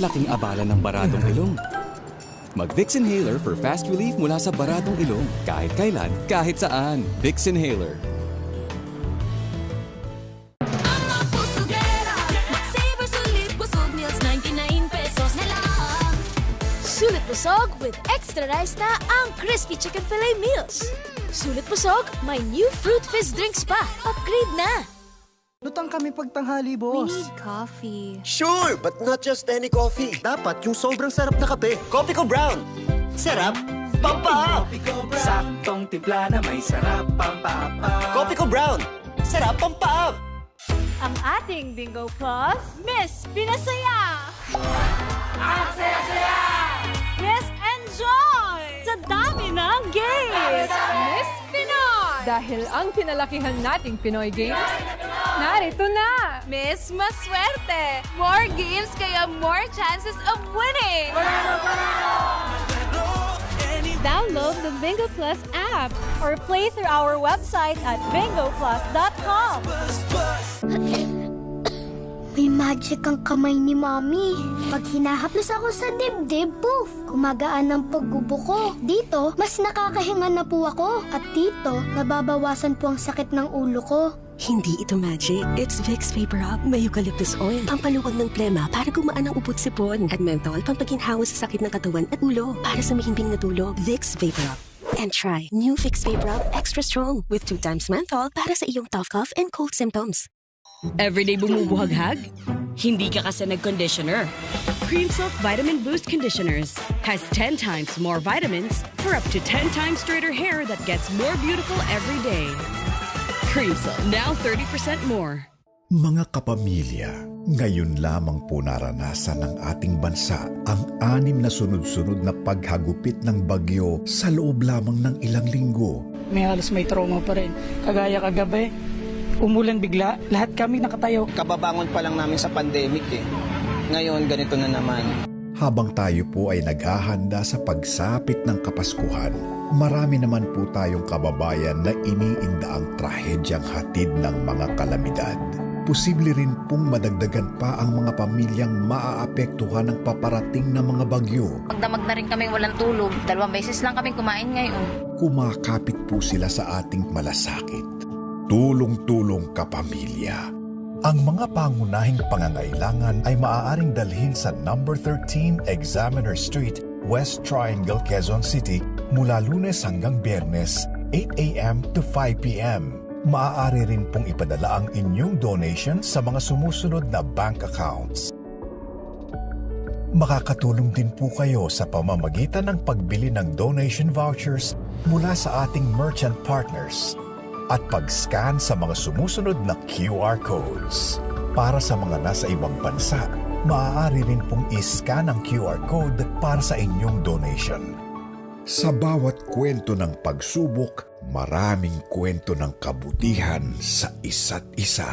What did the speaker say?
Ang laking abala ng baradong ilong. Mag-Vicks Inhaler for fast relief mula sa baradong ilong. Kahit kailan, kahit saan. Vicks Inhaler. Sulit Busog with extra rice na ang Crispy Chicken Filet Meals. Sulit Busog, may new fruit fizz drinks pa. Upgrade na! Lutang kami pagtanghali, boss. We need coffee. Sure, but not just any coffee. Dapat yung sobrang sarap na kape. Coffee ko brown. Sarap, pampa-up. Saktong timpla na may sarap, pampa-up. Coffee ko brown. Sarap, pampa-up. Ang ating Bingo Plus, Miss Pinasaya! Ang saya-saya! Miss Enjoy! Sa dami ng games! Miss Pinoy! Dahil ang pinalakihan nating Pinoy Games, narito na! Miss Maswerte! More games kaya more chances of winning! Download the Bingo Plus app or play through our website at bingoplus.com. May magic ang kamay ni Mami. Pag hinahaplos ako sa dibdib, poof! Gumagaan ang pagbubuko. Dito, mas nakakahinga na po ako. At dito, nababawasan po ang sakit ng ulo ko. Hindi ito magic. It's Vicks Vapor Rub. May eucalyptus oil. Pampaluwag ng plema para gumaan ang ubot sipon. At menthol, pampaginhawa sa sakit ng katawan at ulo. Para sa mahimbing na tulog. Vicks Vapor Rub. And try new Vicks Vapor Rub Extra Strong with 2 times menthol para sa iyong tough cough and cold symptoms. Everyday bumubuhaghag? Hindi ka kasi nag-conditioner. Cream Silk Vitamin Boost Conditioners has 10 times more vitamins for up to 10 times straighter hair that gets more beautiful every day. Cream Silk, now 30% more. Mga kapamilya, ngayon lamang po naranasan ng ating bansa ang 6 na sunod-sunod na paghagupit ng bagyo sa loob lamang ng ilang linggo. May halos may trauma pa rin. Kagaya kagabi, umulan bigla, lahat kami nakatayo. Kababangon pa lang namin sa pandemic eh. Ngayon, ganito na naman. Habang tayo po ay naghahanda sa pagsapit ng Kapaskuhan, marami naman po tayong kababayan na iniinda ang trahedyang hatid ng mga kalamidad. Posible rin pong madagdagan pa ang mga pamilyang maaapektuhan ng paparating na mga bagyo. Magdamag na rin kaming walang tulog. 2 beses lang kaming kumain ngayon. Kumakapit po sila sa ating malasakit. Tulong-tulong kapamilya. Ang mga pangunahing pangangailangan ay maaaring dalhin sa number 13 Examiner Street, West Triangle, Quezon City mula Lunes hanggang Biyernes, 8 a.m. to 5 p.m. Maaari rin pong ipadala ang inyong donation sa mga sumusunod na bank accounts. Makakatulong din po kayo sa pamamagitan ng pagbili ng donation vouchers mula sa ating merchant partners at pag-scan sa mga sumusunod na QR codes. Para sa mga nasa ibang bansa, maaari rin pong i-scan ang QR code para sa inyong donation. Sa bawat kwento ng pagsubok, maraming kwento ng kabutihan sa isa't isa.